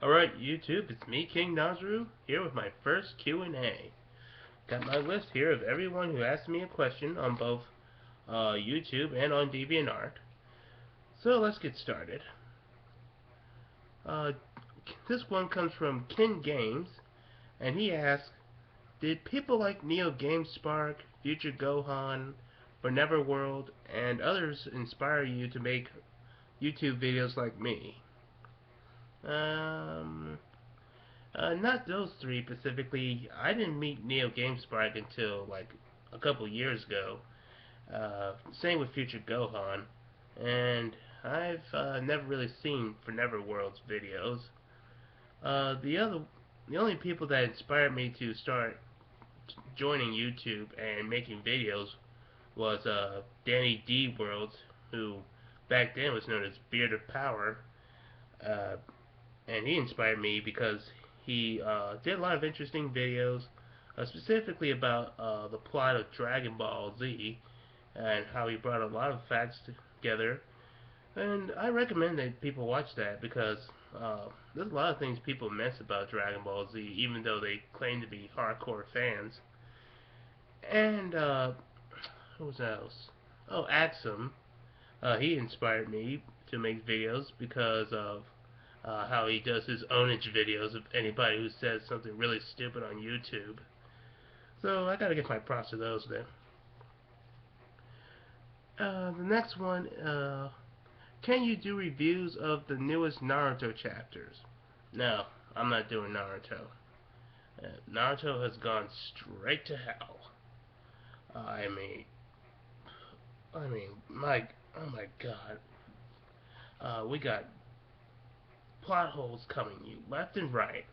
Alright, YouTube, it's me, KingNazaru, here with my first Q&A. Got my list here of everyone who asked me a question on both YouTube and on DeviantArt. So let's get started. Uh, this one comes from Ken Games, and he asks, did people like Neo GameSpark, Future Gohan, World, and others inspire you to make YouTube videos like me? Um, not those three specifically. I didn't meet Neo GameSpark until like a couple years ago. Same with Future Gohan, and I've never really seen for Neverworld's videos. Uh, the other, the only people that inspired me to start joining YouTube and making videos was Danny D Worlds, who back then was known as Beard of Power. Uh, and he inspired me because he did a lot of interesting videos, specifically about the plot of Dragon Ball Z and how he brought a lot of facts together. And I recommend that people watch that because there's a lot of things people miss about Dragon Ball Z, even though they claim to be hardcore fans. And who else? Oh, Axum. He inspired me to make videos because of how he does his ownage videos of anybody who says something really stupid on YouTube. So I gotta give my props to those then. The next one, can you do reviews of the newest Naruto chapters? No, I'm not doing Naruto. Naruto has gone straight to hell. I mean, oh my God. We got plot holes coming you left and right.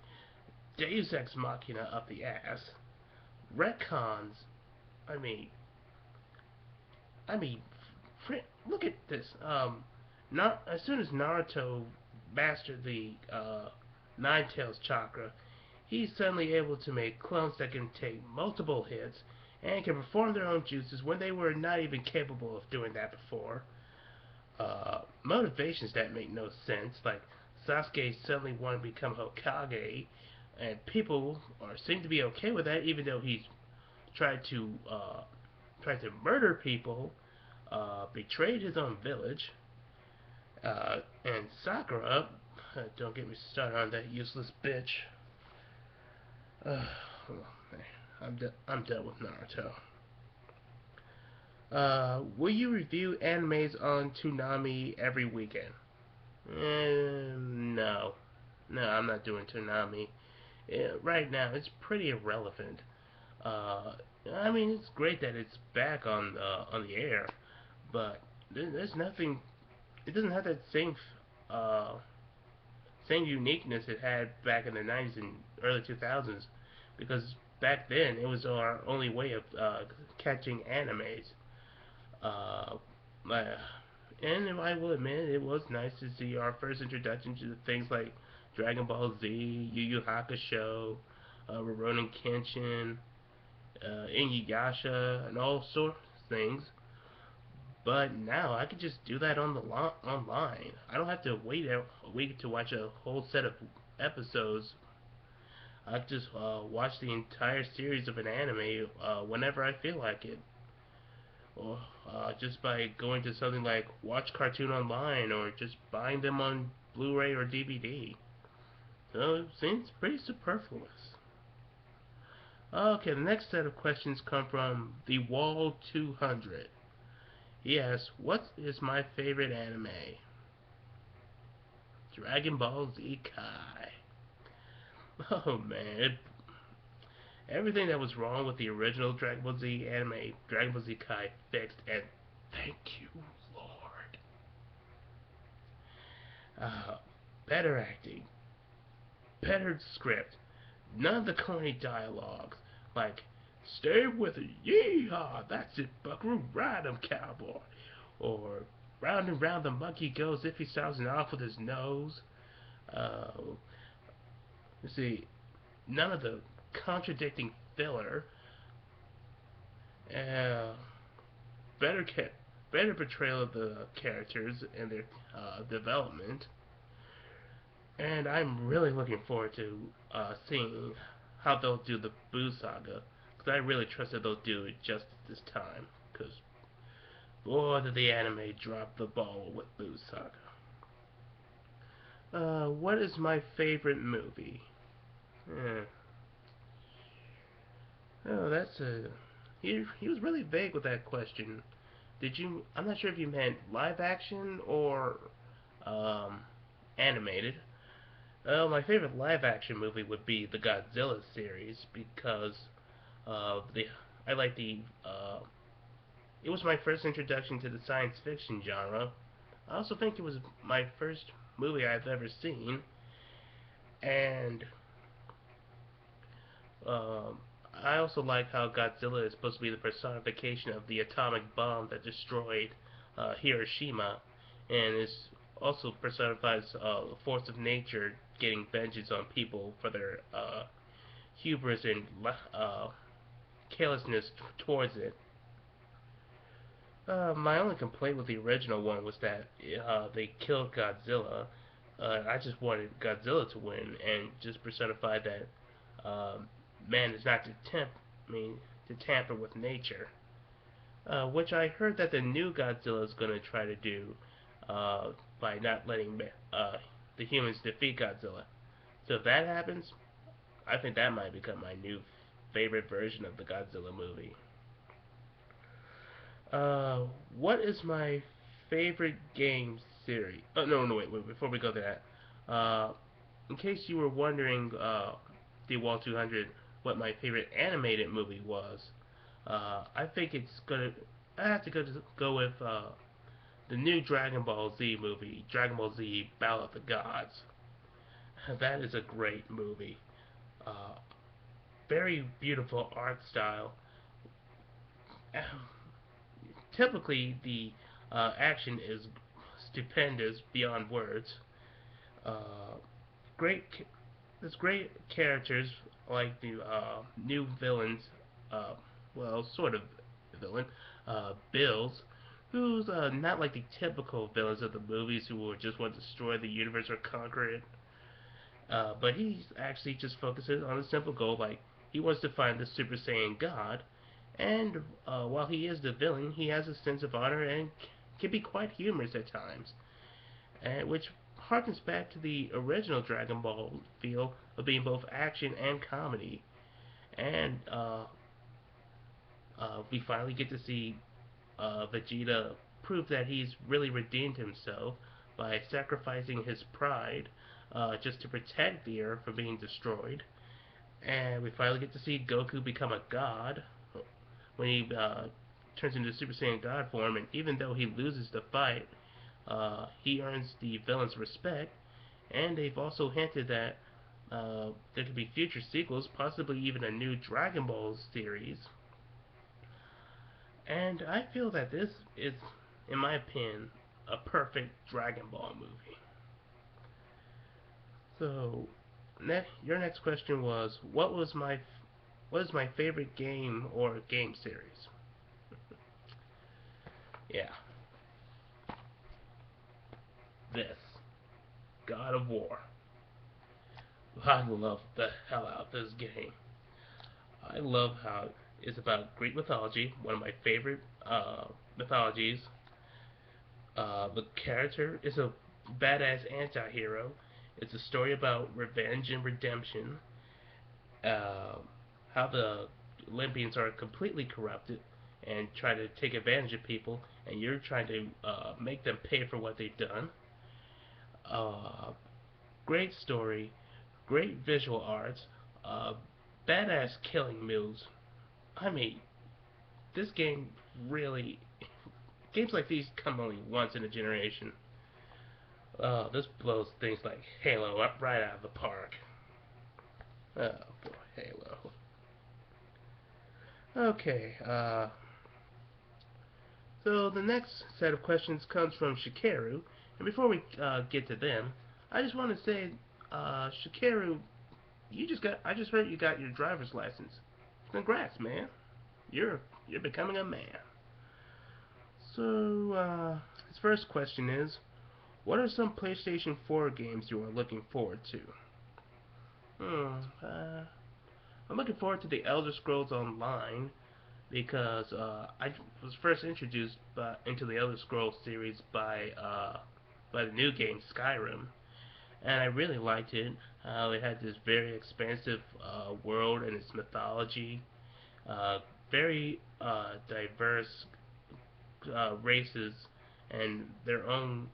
Deus Ex Machina up the ass. Retcons. I mean, I mean, look at this. Not as soon as Naruto mastered the Nine Tails chakra, he's suddenly able to make clones that can take multiple hits and can perform their own jutsus when they were not even capable of doing that before. Motivations that make no sense, like Sasuke suddenly wanted to become Hokage, and people seem to be okay with that, even though he's tried to murder people, betrayed his own village, and Sakura. Don't get me started on that useless bitch. Uh, I'm done with Naruto. Will you review animes on Toonami every weekend? No. No, I'm not doing Toonami. Right now, it's pretty irrelevant. Uh, I mean, it's great that it's back on the air, but there's nothing. It doesn't have that uh, same uniqueness it had back in the 90s and early 2000s, because back then it was our only way of catching animes. Uh, uh, and I will admit, it was nice to see our first introduction to things like Dragon Ball Z, Yu Yu Hakusho, Rurouni Kenshin, Inuyasha, and all sorts of things. But now I can just do that on the online. I don't have to wait a week to watch a whole set of episodes. I can just watch the entire series of an anime whenever I feel like it, or just by going to something like Watch Cartoon Online, or just buying them on Blu-ray or DVD. So it seems pretty superfluous. Okay, the next set of questions come from the Wall 200. He asks, what is my favorite anime? Dragon Ball Z Kai. Oh man, everything that was wrong with the original Dragon Ball Z anime, Dragon Ball Z Kai fixed, and thank you, Lord. Uh, Better acting, better script, none of the corny dialogues, like, stay with it, yeehaw, that's it, buckaroo, ride 'em, cowboy, or round and round the monkey goes if he starts off with his nose. Uh, you see, none of the contradicting filler. Uh, better better portrayal of the characters and their development. And I'm really looking forward to seeing how they'll do the Boo Saga, because I really trust that they'll do it just this time. Because boy, did the anime drop the ball with Boo Saga. What is my favorite movie? Eh, oh, that's a. He was really vague with that question. Did you? I'm not sure if you meant live action or um, animated. My favorite live action movie would be the Godzilla series because the I like the it was my first introduction to the science fiction genre. I also think it was my first movie I've ever seen, and um, I also like how Godzilla is supposed to be the personification of the atomic bomb that destroyed Hiroshima, and is also personifies the force of nature getting vengeance on people for their hubris and carelessness towards it. My only complaint with the original one was that they killed Godzilla. I just wanted Godzilla to win and just personify that man is not to I mean, to tamper with nature. Which I heard that the new Godzilla is going to try to do by not letting the humans defeat Godzilla. So if that happens, I think that might become my new favorite version of the Godzilla movie. Uh, what is my favorite game series? Oh no, no, wait. Before we go to that, in case you were wondering, the Wall 200, what my favorite animated movie was, I think it's gonna. I have to go with the new Dragon Ball Z movie, Dragon Ball Z Battle of the Gods. That is a great movie. Uh, Very beautiful art style. Typically, the action is stupendous beyond words. Uh, great, there's great characters like the new villains. Uh, well, sort of villain, Bills, who's not like the typical villains of the movies who will just want to destroy the universe or conquer it. But he actually just focuses on a simple goal, like he wants to find the Super Saiyan God. And while he is the villain, he has a sense of honor and can be quite humorous at times, and which harkens back to the original Dragon Ball feel of being both action and comedy. And we finally get to see Vegeta prove that he's really redeemed himself by sacrificing his pride just to protect the Earth from being destroyed. And we finally get to see Goku become a god when he turns into Super Saiyan God form. And even though he loses the fight, he earns the villain's respect. And they've also hinted that there could be future sequels, possibly even a new Dragon Ball series. And I feel that this is, in my opinion, a perfect Dragon Ball movie. So, your next question was, what is my favorite game or game series? Yeah, this God of War. I love the hell out of this game. I love how it's about Greek mythology, one of my favorite mythologies. The character is a badass anti-hero. It's a story about revenge and redemption. Uh, how the Olympians are completely corrupted and try to take advantage of people, and you're trying to make them pay for what they've done. Uh, Great story, great visual arts, uh, badass killing moves. I mean, this game really. Games like these come only once in a generation. This blows things like Halo up right out of the park. Oh boy, Halo. Okay, so the next set of questions comes from Shikaru, and before we get to them, I just want to say, Shikaru, I just heard you got your driver's license. Congrats, man. You're you're becoming a man. So his first question is, What are some PlayStation 4 games you are looking forward to? Hmm. I'm looking forward to the Elder Scrolls Online because I was first introduced into the Elder Scrolls series by the new game Skyrim, and I really liked it. It had this very expansive world and its mythology, very diverse races and their own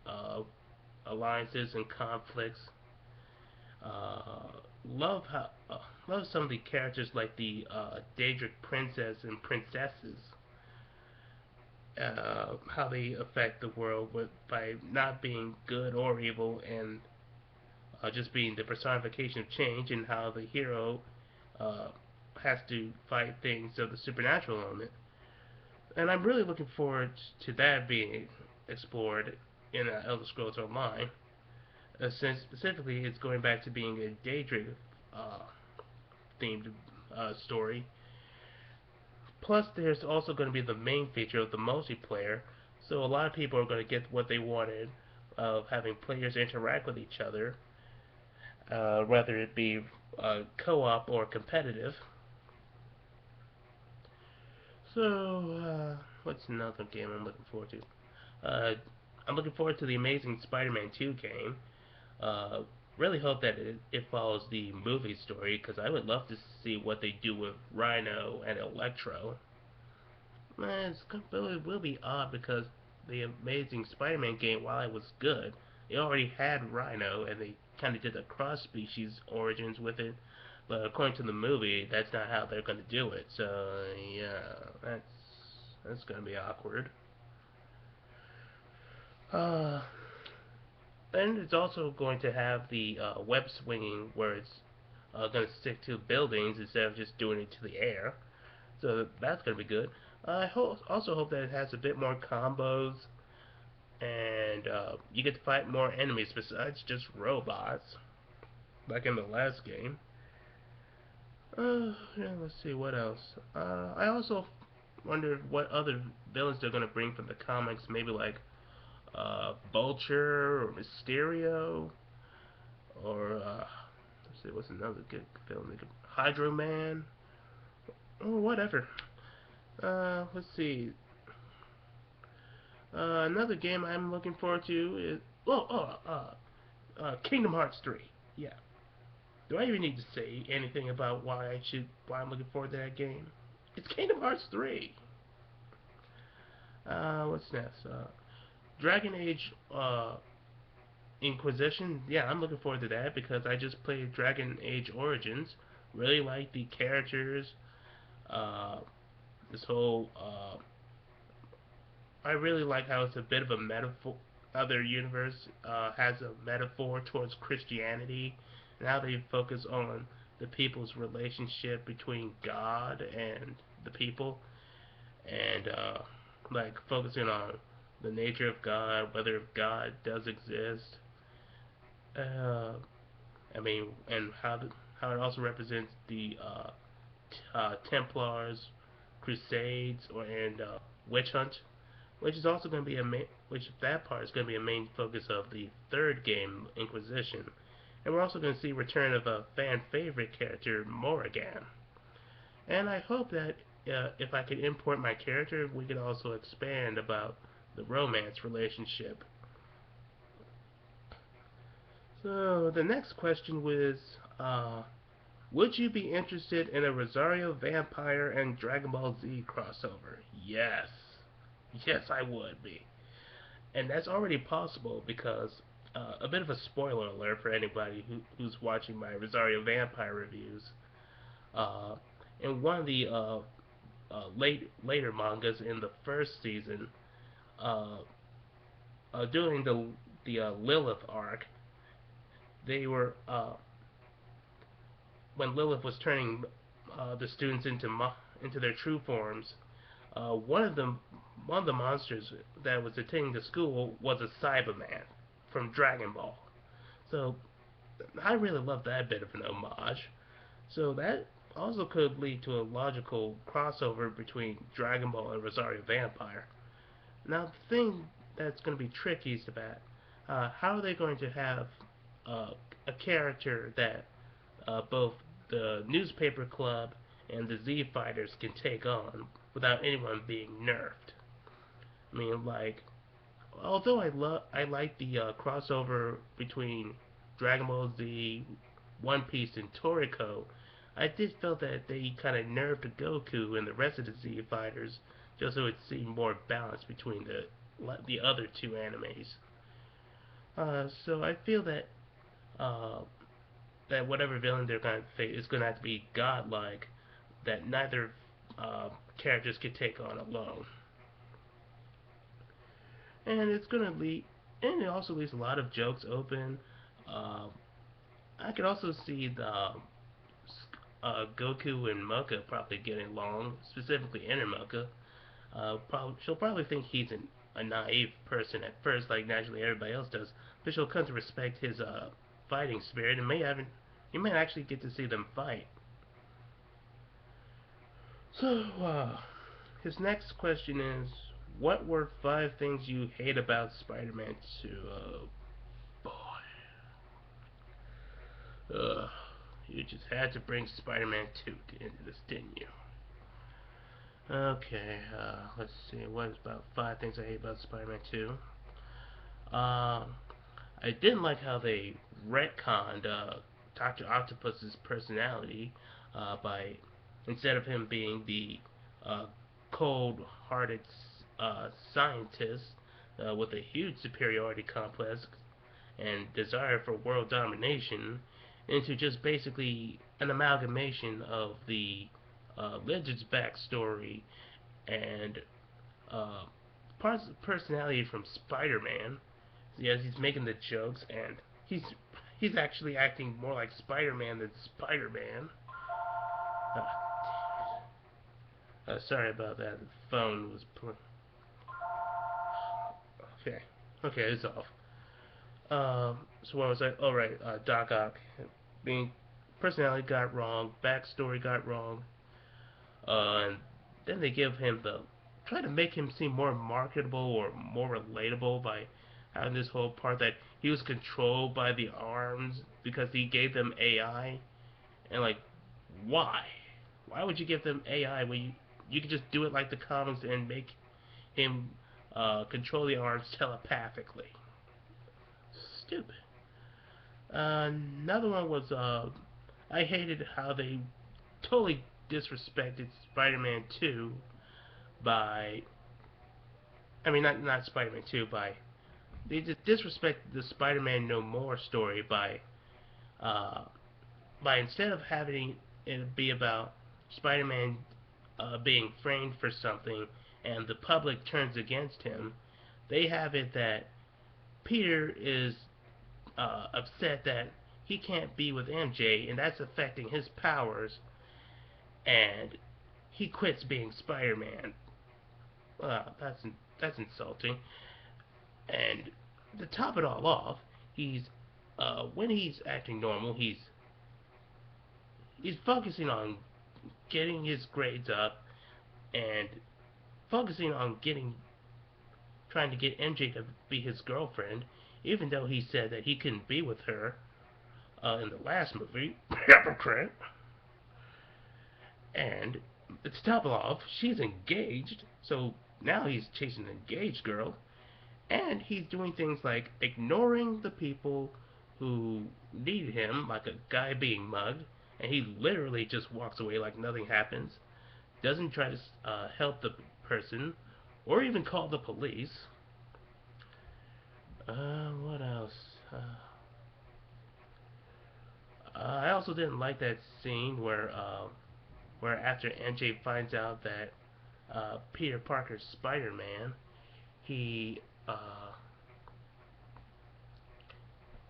alliances and conflicts. Uh, love how love some of the characters like the Daedric princess and princesses. How they affect the world by not being good or evil and just being the personification of change, and how the hero uh, has to fight things of the supernatural element. And I'm really looking forward to that being explored in Elder Scrolls Online. Since specifically it's going back to being a Daedric uh, themed story. Plus, there's also going to be the main feature of the multiplayer, so a lot of people are going to get what they wanted of having players interact with each other, whether it be co-op or competitive. So, what's another game I'm looking forward to? I'm looking forward to the Amazing Spider-Man 2 game. Uh, really hope that it follows the movie story because I would love to see what they do with Rhino and Electro. Man, it will be odd because the Amazing Spider-Man game, while it was good, it already had Rhino and they kind of did a cross-species origins with it. But according to the movie, that's not how they're going to do it. So yeah, that's going to be awkward. Uh, and it's also going to have the web swinging where it's going to stick to buildings instead of just doing it to the air. So that's going to be good. Also hope that it has a bit more combos and you get to fight more enemies besides just robots, like in the last game. Yeah, let's see what else. I also wondered what other villains they're gonna bring from the comics. Maybe like Vulture or Mysterio, or let's see what's another good villain. Hydro Man, or whatever. Let's see. Another game I'm looking forward to is Kingdom Hearts 3. Yeah. Do I even need to say anything about why I'm looking forward to that game? It's Kingdom Hearts 3. What's next? Dragon Age Inquisition. Yeah, I'm looking forward to that because I just played Dragon Age Origins. Really like the characters. Uh, this whole. I really like how it's a bit of a metaphor. Other universe has a metaphor towards Christianity, and how they focus on the people's relationship between God and the people, and like focusing on the nature of God, whether God does exist. Uh, I mean, and how it also represents the Templars, Crusades, and witch hunt, which is also going to be which that part is going to be a main focus of the third game, Inquisition. And we're also going to see return of a fan favorite character, Morrigan. And I hope that if I can import my character, we can also expand about the romance relationship. So the next question was, would you be interested in a Rosario Vampire and Dragon Ball Z crossover? Yes. Yes, I would be. And that's already possible because a bit of a spoiler alert for anybody who's watching my Rosario Vampire reviews. Uh, in one of the later mangas in the first season, uh, during the Lilith arc, they were when Lilith was turning the students into their true forms. Uh, one of them, one of the monsters that was attending the school was a Cyberman from Dragon Ball. So I really love that bit of an homage. So that also could lead to a logical crossover between Dragon Ball and Rosario Vampire. Now the thing that's going to be tricky is that how are they going to have uh, a character that both the newspaper club and the Z Fighters can take on without anyone being nerfed? I mean, like, although I like the crossover between Dragon Ball Z, One Piece, and Toriko, I did feel that they kind of nerfed Goku and the rest of the Z Fighters just so it seemed more balanced between the other two animes. So I feel that uh, that whatever villain they're going to face is going to have to be godlike, that neither uh, characters can take on alone, and it's going to lead, and it also leaves a lot of jokes open. Uh, I could also see the Goku and Mocha probably getting along, specifically Inner Mocha. She'll probably think he's a naive person at first, like naturally everybody else does, but she'll come to respect his fighting spirit, and you may actually get to see them fight. So, his next question is, what were 5 things you hate about Spider-Man 2? Boy, uh, you just had to bring Spider-Man 2 into this, didn't you? Okay, let's see. What is about 5 things I hate about Spider-Man 2? Uh, I didn't like how they retconned Doctor Octopus's personality by instead of him being the uh, cold-hearted scientist with a huge superiority complex and desire for world domination, into just basically an amalgamation of the Lizard's backstory and uh, parts of personality from Spider-Man. Yes, he's making the jokes, and he's he's actually acting more like Spider-Man than Spider-Man. Sorry about that. The phone was okay. Okay, it's off. So what was I? Oh right, Doc Ock being personality got wrong, backstory got wrong, and then they give him the try to make him seem more marketable or more relatable by having this whole part that he was controlled by the arms because he gave them AI, and like, why? Why would you give them AI when you could just do it like the comics and make him control the arms telepathically? Stupid. Another one was I hated how they totally disrespected Spider-Man 2 by I mean not Spider-Man 2 by they just disrespected the Spider-Man No More story uh, by instead of having it be about Spider-Man being framed for something and the public turns against him, they have it that Peter is upset that he can't be with MJ and that's affecting his powers, and he quits being Spider-Man. That's insulting. And to top it all off, he's when he's acting normal, he's focusing on getting his grades up and focusing on getting trying to get MJ to be his girlfriend, even though he said that he couldn't be with her in the last movie. Hypocrite. And to top it off, she's engaged, so now he's chasing an engaged girl, and he's doing things like ignoring the people who need him, like a guy being mugged, and he literally just walks away like nothing happens. Doesn't try to help the person, or even call the police. What else? I also didn't like that scene where after NJ finds out that Peter Parker's Spider-Man, he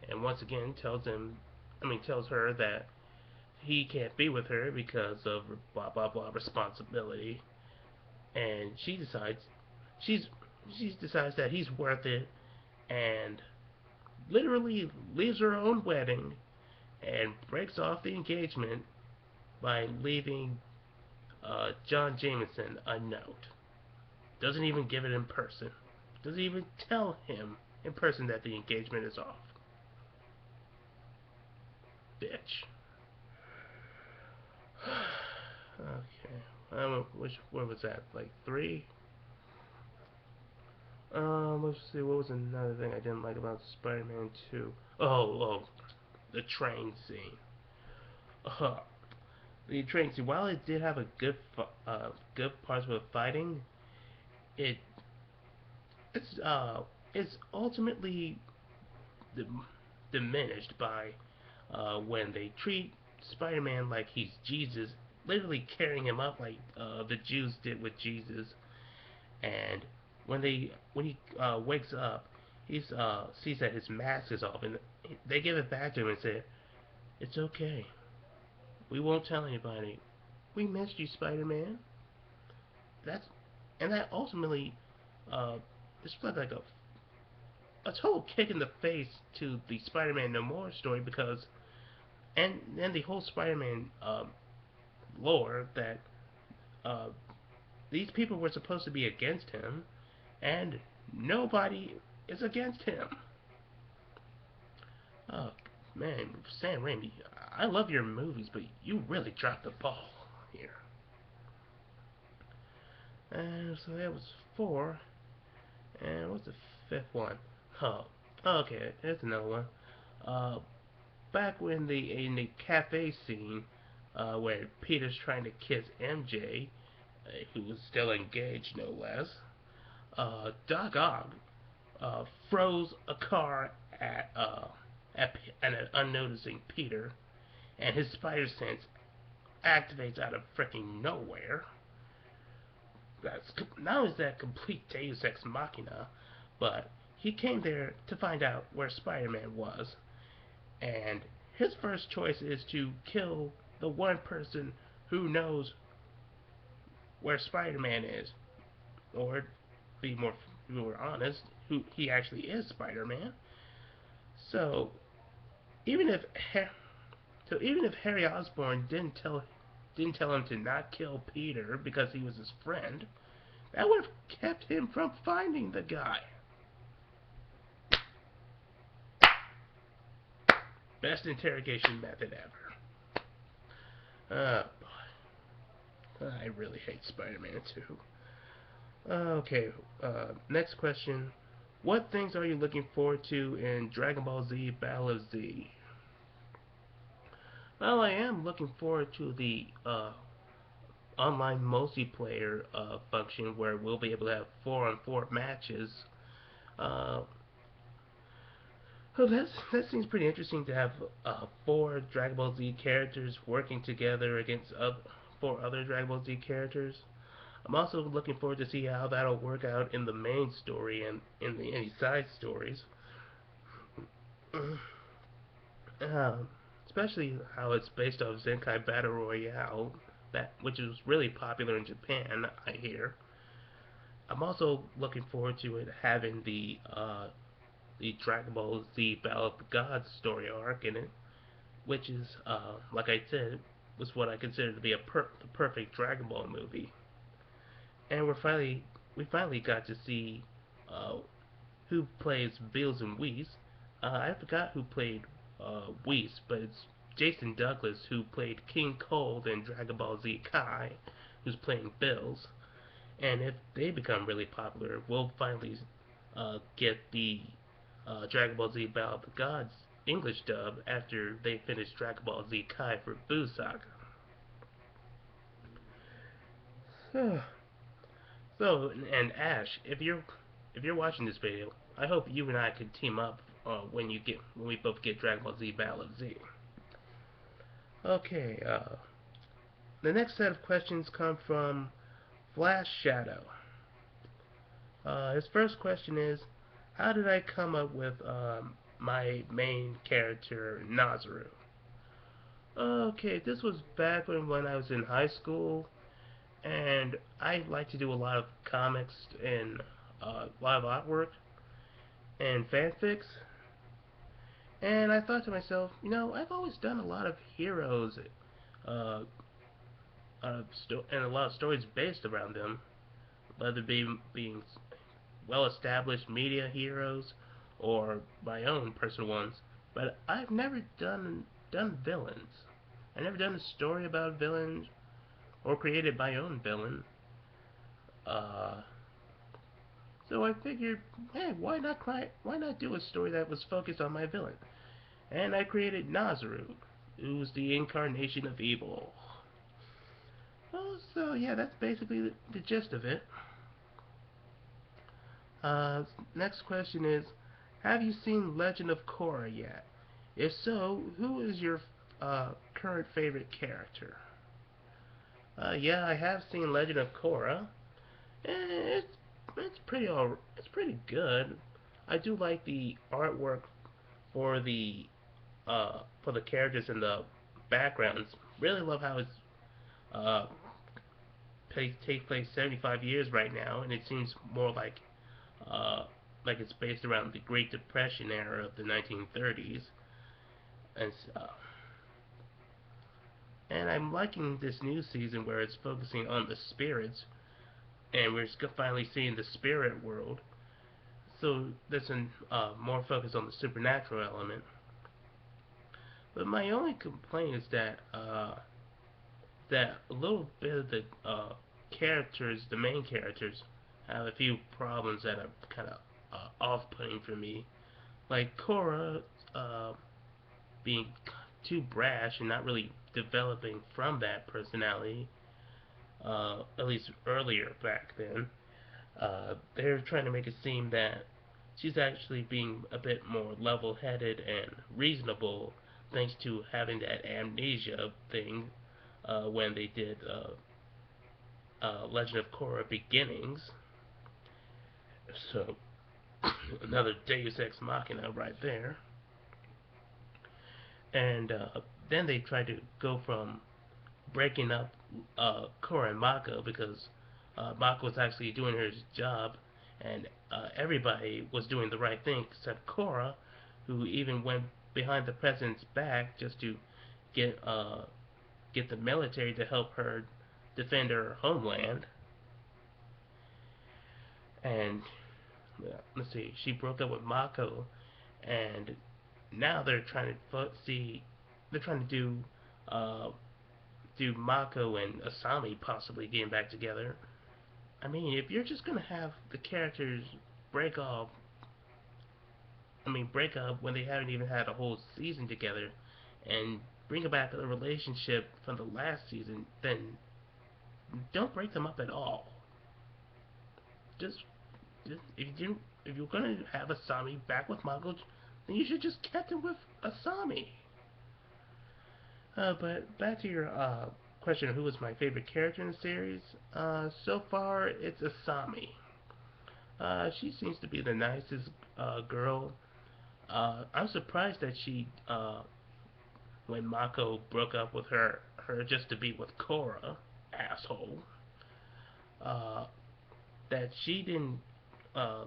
and once again tells her that he can't be with her because of blah blah blah responsibility, and she's she decides that he's worth it, and literally leaves her own wedding and breaks off the engagement by leaving John Jameson a note. Doesn't even give it in person. Doesn't even tell him in person that the engagement is off. Bitch. Okay. Where was that? Like 3? Let's see. What was another thing I didn't like about Spider-Man 2? Oh, the train scene. Uh, the train scene. While it did have a good parts with fighting, it it's it's ultimately diminished by when they treat Spider-Man like he's Jesus, literally carrying him up like the Jews did with Jesus. And when he wakes up, he sees that his mask is off, and they give it back to him and say, "It's okay. We won't tell anybody. We missed you, Spider-Man." That's and that ultimately is like a total kick in the face to the Spider-Man No More story because and the whole Spider-Man lore that uh, these people were supposed to be against him, and nobody is against him. Oh man, Sam Raimi, I love your movies, but you really dropped the ball here. And so that was 4. And what's the 5th one? Oh, okay, there's another one. Uh, Back when in the cafe scene, where Peter's trying to kiss MJ, who was still engaged, no less. Doc Ock froze a car at an unnoticing Peter, and his spider sense activates out of freaking nowhere. That's not only is that complete Deus Ex Machina, but he came there to find out where Spider-Man was, and his first choice is to kill the one person who knows where Spider-Man is, or be more honest, who he actually is Spider-Man. So even if even if Harry Osborn didn't tell him to not kill Peter because he was his friend, that would have kept him from finding the guy. Best interrogation method ever. Oh boy, I really hate Spider-Man 2. Okay, next question. What things are you looking forward to in Dragon Ball Z Battle of Z? Well, I am looking forward to the online multiplayer function where we'll be able to have 4-on-4 matches. Uh, that seems pretty interesting to have 4 Dragon Ball Z characters working together against 4 other Dragon Ball Z characters. I'm also looking forward to see how that'll work out in the main story and in any side stories. Especially how it's based off Zenkai Battle Royale, which is really popular in Japan, I hear. I'm also looking forward to it having the Dragon Ball Z Battle of the Gods story arc in it, which is, like I said, was what I consider to be the perfect Dragon Ball movie. And we finally got to see uh, who plays Bills and Whis. I forgot who played Whis, but it's Jason Douglas who played King Cold in Dragon Ball Z Kai, who's playing Bills. And if they become really popular, we'll finally get the Dragon Ball Z Battle of the Gods English dub after they finish Dragon Ball Z Kai for Buu Saga. So, and Ash, if you're watching this video, I hope you and I can team up when we both get Dragon Ball Z Battle of Z. Okay, the next set of questions come from Flash Shadow. His first question is, how did I come up with my main character Nazaru? Okay, this was back when I was in high school, and I like to do a lot of comics and a lot of artwork and fanfics. And I thought to myself, I've always done a lot of heroes, uh, and a lot of stories based around them, whether being well-established media heroes or my own personal ones, but I've never done villains. I've never done a story about villains or created my own villain. Uh, so I figured, hey, why not do a story that was focused on my villain? And I created Nazaru, who's the incarnation of evil. Oh, so yeah, that's basically the gist of it. Uh, Next question is, have you seen Legend of Korra yet? If so, who is your current favorite character? Yeah, I have seen Legend of Korra, and it's pretty good. I do like the artwork for the characters and the backgrounds. Really love how it's uh, take place 75 years right now, and it seems more uh, like it's based around the Great Depression era of the 1930s, and and I'm liking this new season where it's focusing on the spirits, and we're finally seeing the spirit world. So there's a more focus on the supernatural element. But my only complaint is that a little bit of the characters, the main characters, have a few problems that are kind of off-putting for me. Like Korra being too brash and not really developing from that personality, at least earlier back then. They're trying to make it seem that she's actually being a bit more level-headed and reasonable thanks to having that amnesia thing when they did Legend of Korra Beginnings. So another Deus Ex Machina right there. And then they tried to go from breaking up Korra and Mako because Mako was actually doing her job, and everybody was doing the right thing except Korra, who even went behind the president's back just to get uh, get the military to help her defend her homeland. And let's see, she broke up with Mako, and now they're trying to see, they're trying to uh, do Mako and Asami possibly getting back together. I mean, if you're just gonna have the characters break off, break up when they haven't even had a whole season together, and bring back a relationship from the last season, then don't break them up at all. Just, if you're gonna have Asami back with Mako, then you should just kept him with Asami. But back to your question of who was my favorite character in the series. So far, it's Asami. She seems to be the nicest girl. I'm surprised that when Mako broke up with her just to be with Korra, asshole, uh, that she didn't uh,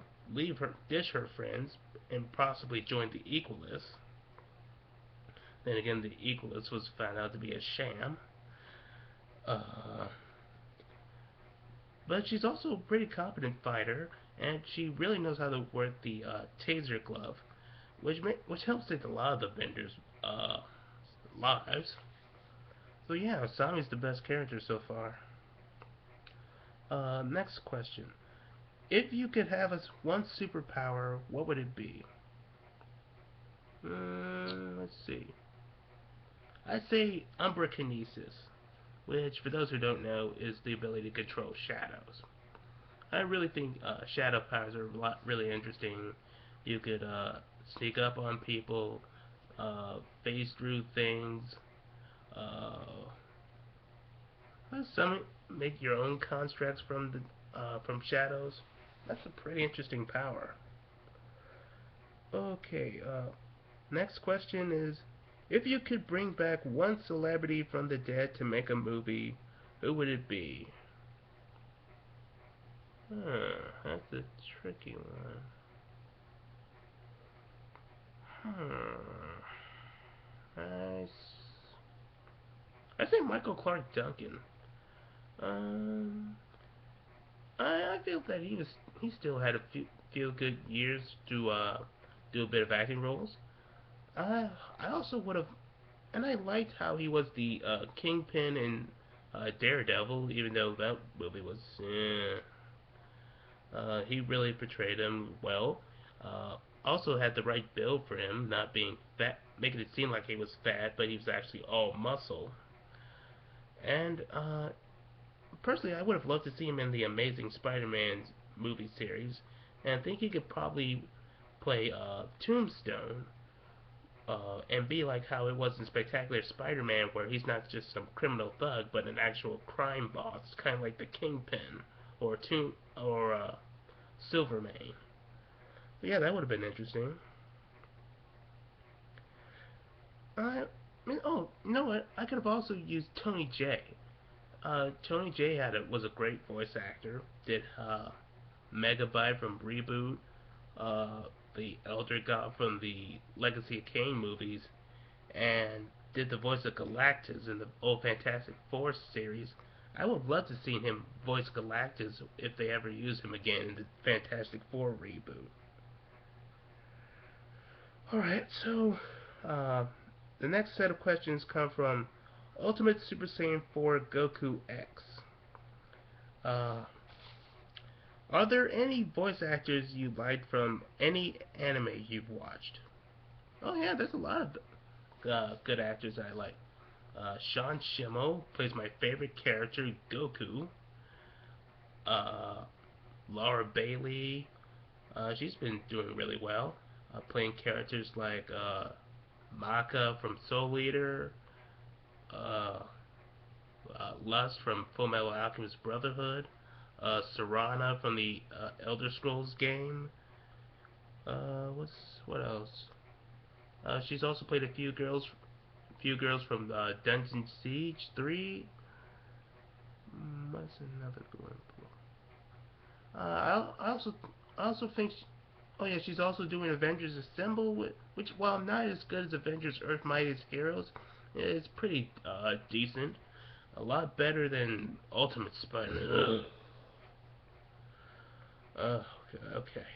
dish her friends, and possibly join the Equalists. Then again, the Equalists was found out to be a sham. Uh, but she's also a pretty competent fighter, and she really knows how to work the taser glove, which helps save a lot of the vendors' lives. So yeah, Asami's the best character so far. Next question: if you could have one superpower, what would it be? Let's see. I'd say Umbrakinesis, which, for those who don't know, is the ability to control shadows. I really think shadow powers are really interesting. You could sneak up on people, phase through things, uh, some make your own constructs from shadows. That's a pretty interesting power. Okay, next question is, if you could bring back one celebrity from the dead to make a movie, who would it be? That's a tricky one. Hmm. I, I say Michael Clark Duncan. Um, I feel that he still had a few good years to do a bit of acting roles. I also would have, and I liked how he was the Kingpin in Daredevil, even though that movie was, he really portrayed him well. Uh, Also had the right build for him, not being fat, making it seem like he was fat, but he was actually all muscle. And personally, I would have loved to see him in the Amazing Spider-Man movie series, and I think he could probably play Tombstone and be like how it was in Spectacular Spider-Man, where he's not just some criminal thug, but an actual crime boss, kind of like the Kingpin or Silvermane. But yeah, that would have been interesting. I mean, oh, you know what? I could have also used Tony J. Tony J was a great voice actor. Did Megabyte from Reboot, uh, the Elder God from the Legacy of Kain movies, and did the voice of Galactus in the old Fantastic Four series. I would love to see him voice Galactus if they ever use him again in the Fantastic Four reboot. Alright, so uh, the next set of questions come from Ultimate Super Saiyan 4 Goku X. Uh, are there any voice actors you like from any anime you've watched? Oh yeah, there's a lot of good actors I like. Sean Schemmel plays my favorite character, Goku. Uh, Laura Bailey, she's been doing really well, playing characters like Maka from Soul Eater, uh, Lust from Fullmetal Alchemist Brotherhood, Serana from the Elder Scrolls game. What else? She's also played few girls from Dungeon Siege 3. What's another good one? I also think. Oh yeah, she's also doing Avengers Assemble, which while not as good as Avengers Earth Mightiest Heroes, it's pretty decent. A lot better than Ultimate Spider-Man. Okay, okay.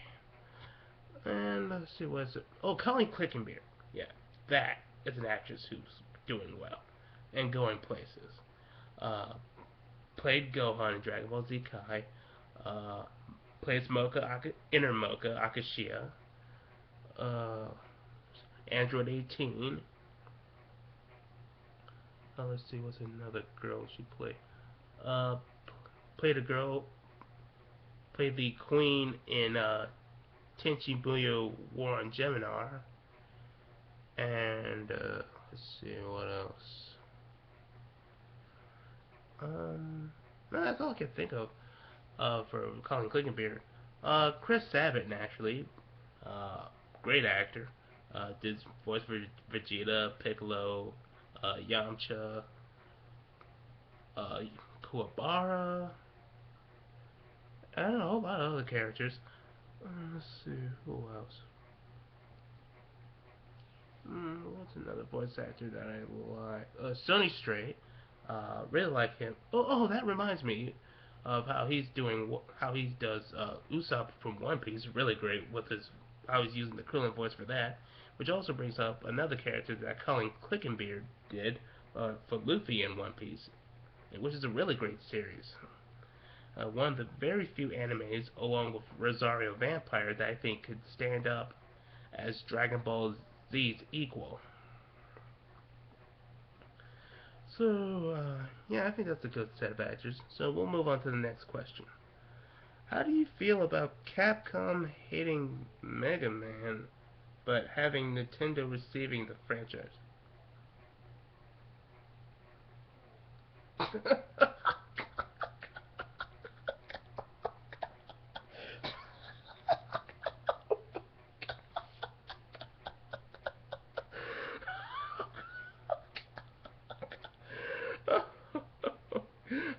And let's see, what's it? Oh, Colleen Clickenbeard. Yeah, that is an actress who's doing well and going places. Uh, Played Gohan in Dragon Ball Z Kai. Uh, Plays Inner Mocha Akashia. Uh, Android 18. Let's see, what's another girl she played? Uh, Played a girl, played the queen in Tenchi Muyo War on Geminar. And let's see what else. No, that's all I can think of for Colin Clickenbeard. Chris Sabat, actually, uh, great actor. Did voice for Vegeta, Piccolo, Yamcha, uh, Kuwabara. I don't know, a whole lot of other characters. Let's see, who else? What's another voice actor that I like? Sonny Strait. Really like him. Oh, that reminds me of how he does Usopp from One Piece. Really great with his how he's using the Krillin voice for that. Which also brings up another character that Colin Clickenbeard did for Luffy in One Piece, which is a really great series. One of the very few animes, along with Rosario Vampire, that I think could stand up as Dragon Ball Z's equal. So, yeah, I think that's a good set of actors. So we'll move on to the next question. How do you feel about Capcom hating Mega Man, but having Nintendo receiving the franchise?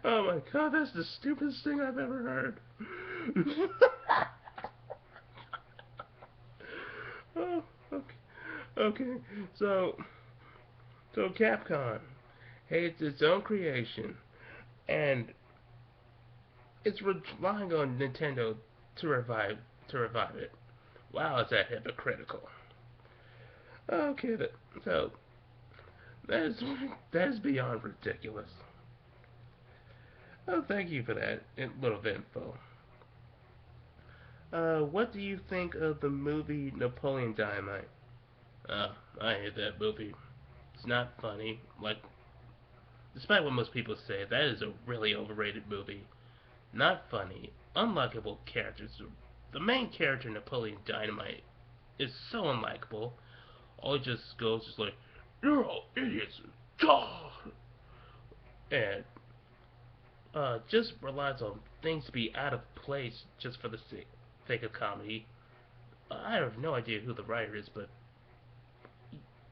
Oh my god, that's the stupidest thing I've ever heard. Oh, okay. Okay, so Capcom hates its own creation, and it's relying on Nintendo to revive it. Wow, is that hypocritical? Okay, so that is that is beyond ridiculous. Oh, thank you for that little info. What do you think of the movie Napoleon Dynamite? I hate that movie. It's not funny. Like, despite what most people say, that is a really overrated movie. Not funny. Unlikable characters. The main character, Napoleon Dynamite, is so unlikable. All he just goes is like, "You're all idiots," and just relies on things to be out of place just for the sake of comedy. I have no idea who the writer is, but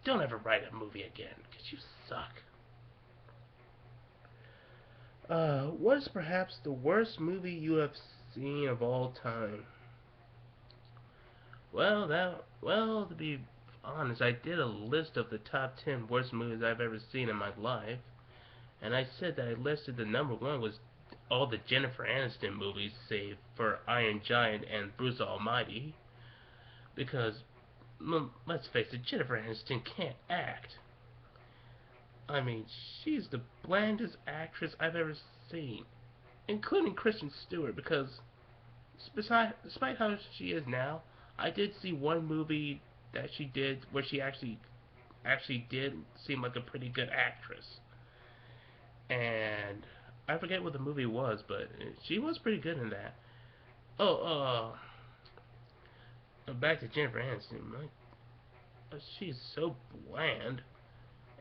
don't ever write a movie again, because you suck. What is perhaps the worst movie you have seen of all time? Well, to be honest, I did a list of the top 10 worst movies I've ever seen in my life, and I said that I listed the number one was all the Jennifer Aniston movies, save for Iron Giant and Bruce Almighty, because let's face it, Jennifer Aniston can't act. I mean, she's the blandest actress I've ever seen, including Kristen Stewart, because despite how she is now, I did see one movie that she did where she actually did seem like a pretty good actress, and I forget what the movie was, but she was pretty good in that. Oh, back to Jennifer Aniston. She's so bland.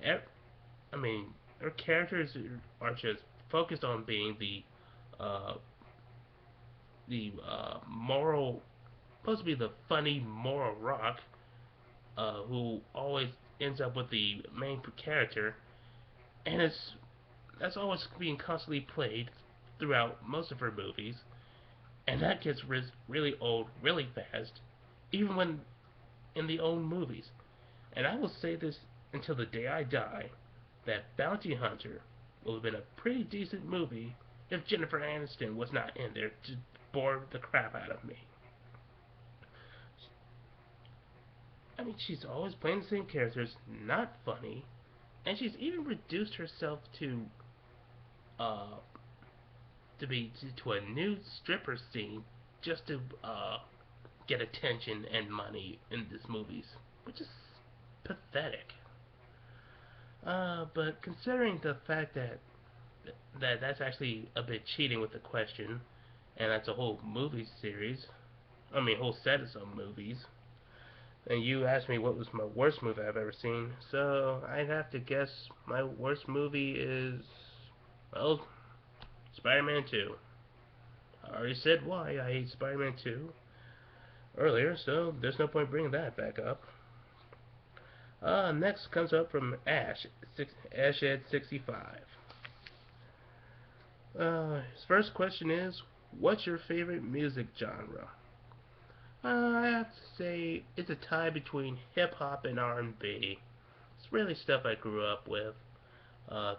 I mean, her characters are just focused on being uh, the moral, supposed to be the funny moral rock, who always ends up with the main character, and that's always being constantly played throughout most of her movies, and that gets really old really fast, even when in the old movies. And I will say this until the day I die, that Bounty Hunter would have been a pretty decent movie if Jennifer Aniston was not in there to bore the crap out of me. I mean, she's always playing the same characters, not funny, and she's even reduced herself uh to a nude stripper scene just to get attention and money in these movies, which is pathetic. But considering the fact that's actually a bit cheating with the question, and that's a whole movie series. I mean, whole set of some movies. And you asked me what was my worst movie I've ever seen, so I'd have to guess my worst movie is, well, Spider-Man 2. I already said why I hate Spider-Man 2 earlier, so there's no point bringing that back up. Next comes up from Ashhead65. His first question is, what's your favorite music genre? I have to say it's a tie between hip hop and R&B. It's really stuff I grew up with.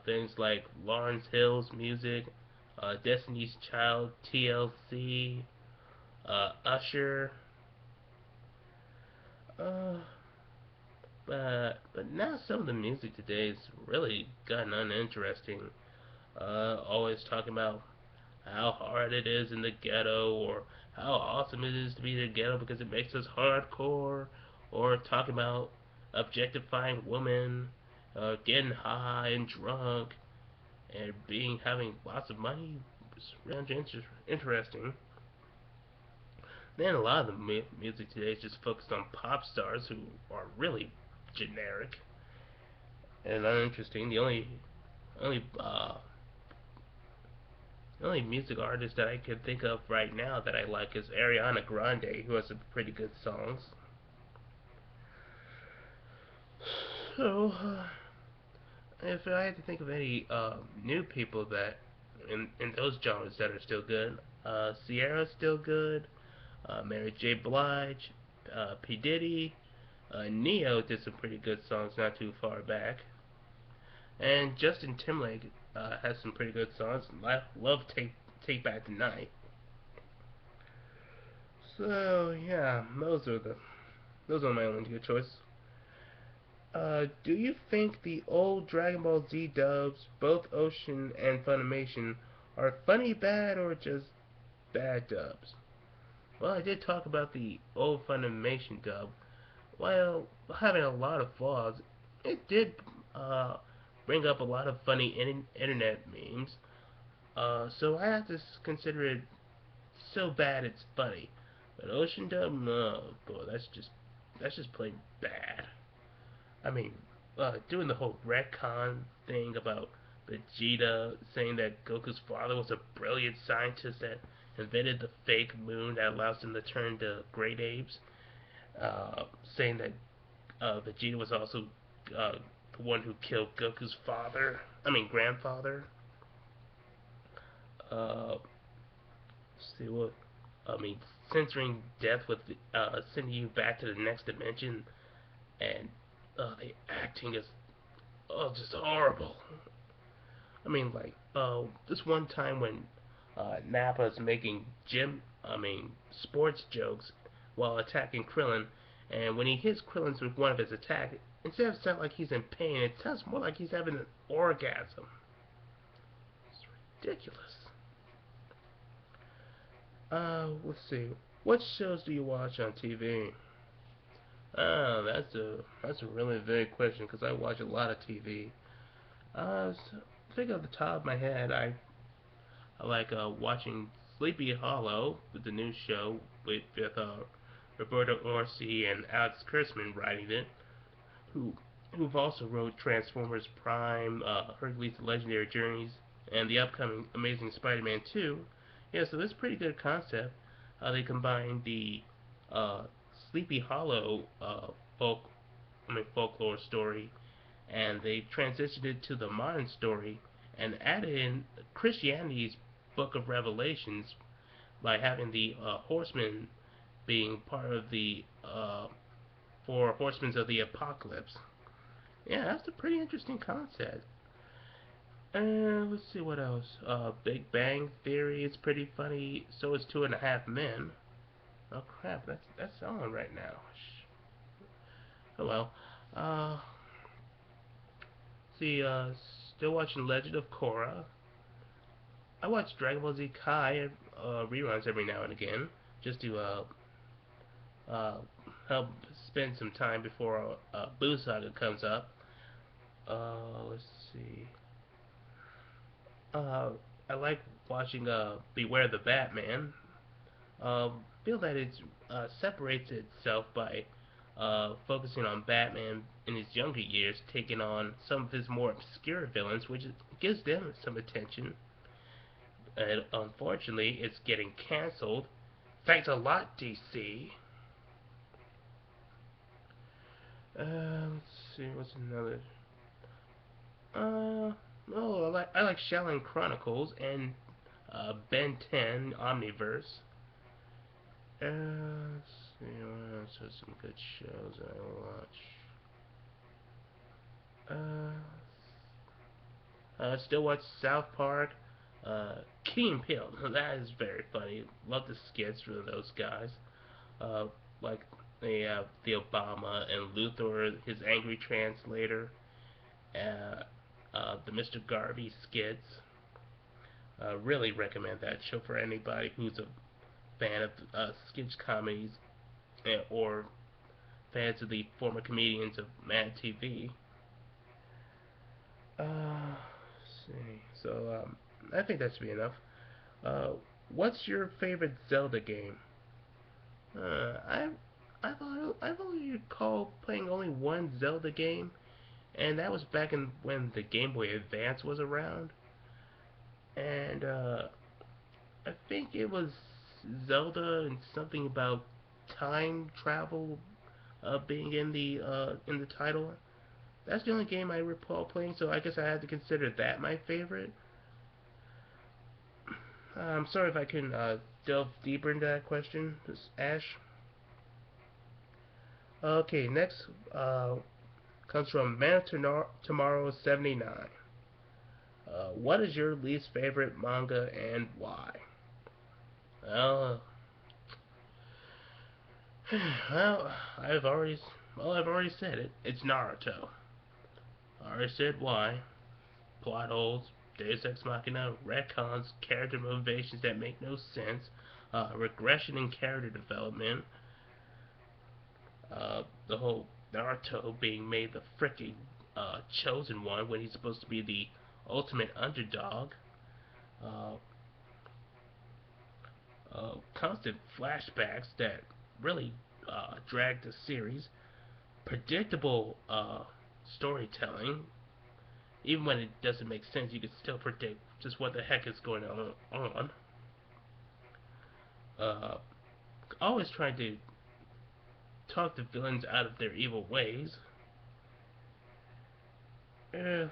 Things like Lawrence Hill's music, Destiny's Child, TLC, Usher. Uh, but now some of the music today has really gotten uninteresting. Always talking about how hard it is in the ghetto, or how awesome it is to be in the ghetto because it makes us hardcore, or talking about objectifying women, getting high and drunk, and having lots of money. It's really interesting. Then a lot of the music today is just focused on pop stars who are really generic and uninteresting. Only uh, the only music artist that I can think of right now that I like is Ariana Grande, who has some pretty good songs. So, if I had to think of any new people that in those genres that are still good, Sierra's still good. Mary J. Blige, P Diddy, Neo did some pretty good songs not too far back, and Justin Timberlake has some pretty good songs. I love Take Back the Night. So yeah, those are my only good choices. Do you think the old Dragon Ball Z dubs, both Ocean and Funimation, are funny bad or just bad dubs? Well, I did talk about the old Funimation dub. While having a lot of flaws, it did uh, bring up a lot of funny internet memes. So I have to consider it so bad it's funny. But Ocean dub, no, boy, that's just plain bad. I mean, doing the whole retcon thing about Vegeta saying that Goku's father was a brilliant scientist that invented the fake moon that allows him to turn to great apes. Saying that Vegeta was also uh, the one who killed Goku's father. I mean, grandfather. Uh, see what? I mean, censoring death with sending you back to the next dimension, and the acting is just horrible. I mean, like, this one time when Nappa's making sports jokes while attacking Krillin, and when he hits Krillin with one of his attacks, instead of sounding like he's in pain, it sounds more like he's having an orgasm. It's ridiculous. Let's see. What shows do you watch on TV? Oh, that's a really vague question because I watch a lot of TV. So, think off the top of my head, I like watching Sleepy Hollow with the new show with Roberto Orci and Alex Kurtzman writing it, who who've also wrote Transformers Prime, Hercules: The Legendary Journeys, and the upcoming Amazing Spider-Man 2. Yeah, so that's a pretty good concept. They combine the uh, Sleepy Hollow folklore story, and they transitioned it to the modern story and added in Christianity's Book of Revelations by having the horsemen being part of the four horsemen of the apocalypse. Yeah, that's a pretty interesting concept. Let's see what else. Big Bang Theory is pretty funny. So is Two and a Half Men. Oh crap, that's on right now. Oh well. Uh, see, still watching Legend of Korra. I watch Dragon Ball Z Kai reruns every now and again, just to uh, help spend some time before Boo Saga comes up. Let's see. Uh, I like watching Beware the Batman. Feel that it separates itself by focusing on Batman in his younger years, taking on some of his more obscure villains, which gives them some attention. And unfortunately, it's getting cancelled. Thanks a lot, DC. Let's see, what's another? Uh, I like Shaolin Chronicles and Ben 10 Omniverse. Let's see what else are some good shows that I watch. Still watch South Park. Key and Peele, that is very funny. Love the skits from those guys. Uh, like the Obama and Luthor, his angry translator. Uh, the Mr. Garvey skits. Really recommend that show for anybody who's a fan of sketch comedies or fans of the former comedians of Mad TV. Let's see. So I think that should be enough. Uh, what's your favorite Zelda game? I I've only recalled playing only one Zelda game, and that was back in when the Game Boy Advance was around. And I think it was Zelda and something about time travel being in the title. That's the only game I recall playing, so I guess I had to consider that my favorite. I'm sorry if I couldn't delve deeper into that question, Ash. Okay, next comes from Man Tomorrow 79. What is your least favorite manga and why? Well, Well, I've already said it. It's Naruto. I already said why. Plot holes, Deus Ex Machina, retcons, character motivations that make no sense, regression in character development, the whole Naruto being made the freaking chosen one when he's supposed to be the ultimate underdog, uh, constant flashbacks that really drag the series, predictable storytelling. Even when it doesn't make sense, you can still predict just what the heck is going on. Uh, Always trying to talk the villains out of their evil ways. Uh,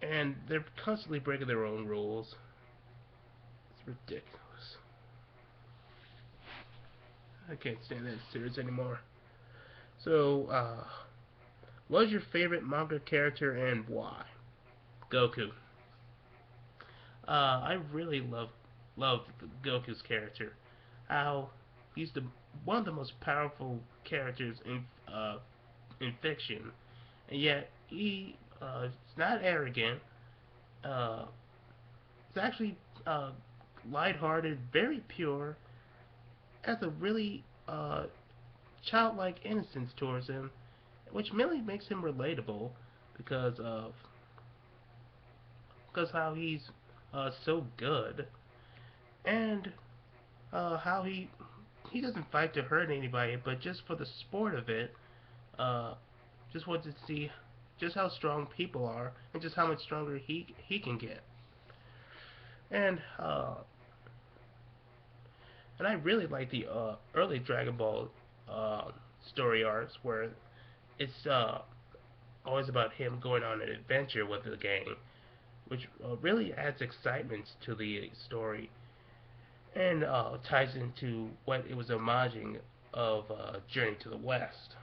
and they're constantly breaking their own rules. It's ridiculous. I can't stand that series anymore. So, what was your favorite manga character and why? Goku. I really love Goku's character. How he's the one of the most powerful characters in fiction, and yet he's not arrogant. Uh, he's actually lighthearted, very pure, has a really childlike innocence towards him, which mainly makes him relatable because of because how he's so good and how he doesn't fight to hurt anybody, but just for the sport of it, uh, just wants to see just how strong people are and just how much stronger he can get. And and I really like the early Dragon Ball uh, story arcs where it's always about him going on an adventure with the gang, which really adds excitement to the story and ties into what it was homaging of Journey to the West.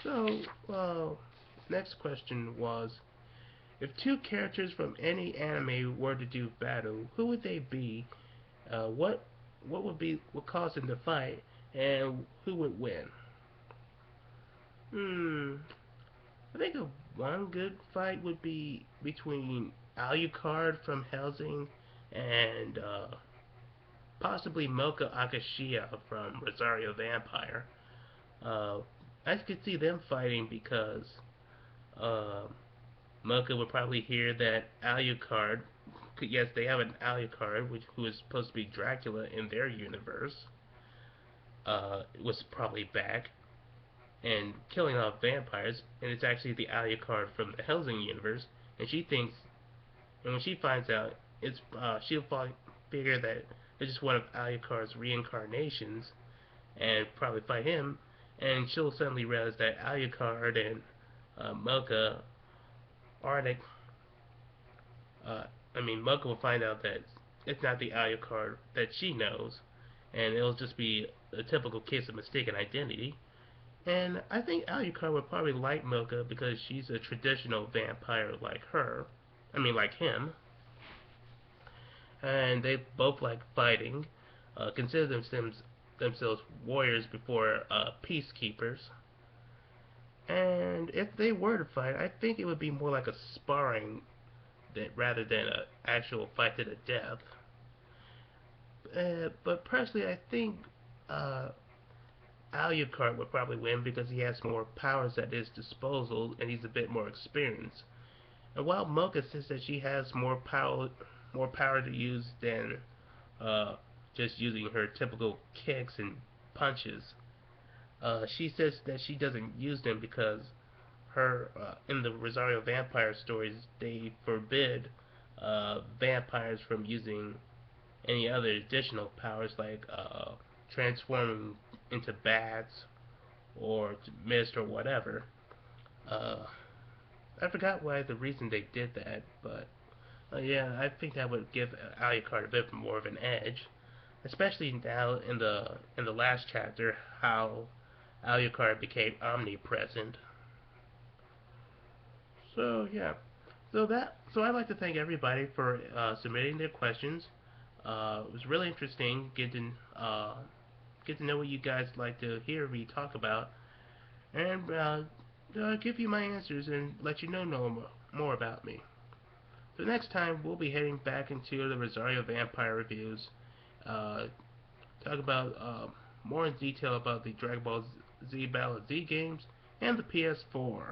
So, next question was, if two characters from any anime were to do battle, who would they be? What would cause them to fight, and who would win? Hmm. I think one good fight would be between Alucard from Helsing and possibly Mocha Akashiya from Rosario Vampire. Uh, I could see them fighting because uh, Mocha would probably hear that Alucard. Yes, they have an Alucard, who is supposed to be Dracula in their universe. Was probably back and killing off vampires, and it's actually the Alucard from the Helsing universe. And she thinks, and when she finds out, she'll probably figure that it's just one of Alucard's reincarnations, and probably fight him. And she'll suddenly realize that Alucard and Mocha are the uh, Mocha will find out that it's not the Alucard that she knows, and it'll just be a typical case of mistaken identity. And I think Alucard would probably like Mocha because she's a traditional vampire like her. Like him. And they both like fighting. Consider themselves warriors before peacekeepers. And if they were to fight, I think it would be more like a sparring rather than an actual fight to the death. But personally, I think uh, Alucard would probably win because he has more powers at his disposal and he's a bit more experienced. And while Mocha says that she has more power to use than uh, just using her typical kicks and punches, she says that she doesn't use them because her in the Rosario vampire stories they forbid vampires from using any other additional powers like transforming into bats or mist or whatever. Uh, I forgot why the reason they did that, but yeah, I think that would give Alucard a bit more of an edge, especially now in the last chapter how Alucard became omnipresent. So yeah, so I'd like to thank everybody for submitting their questions. It was really interesting get to know what you guys like to hear me talk about, and give you my answers and let you know more about me. So next time we'll be heading back into the Rosario Vampire reviews. Uh, talk about more in detail about the Dragon Ball Z Ballad Z games and the PS4.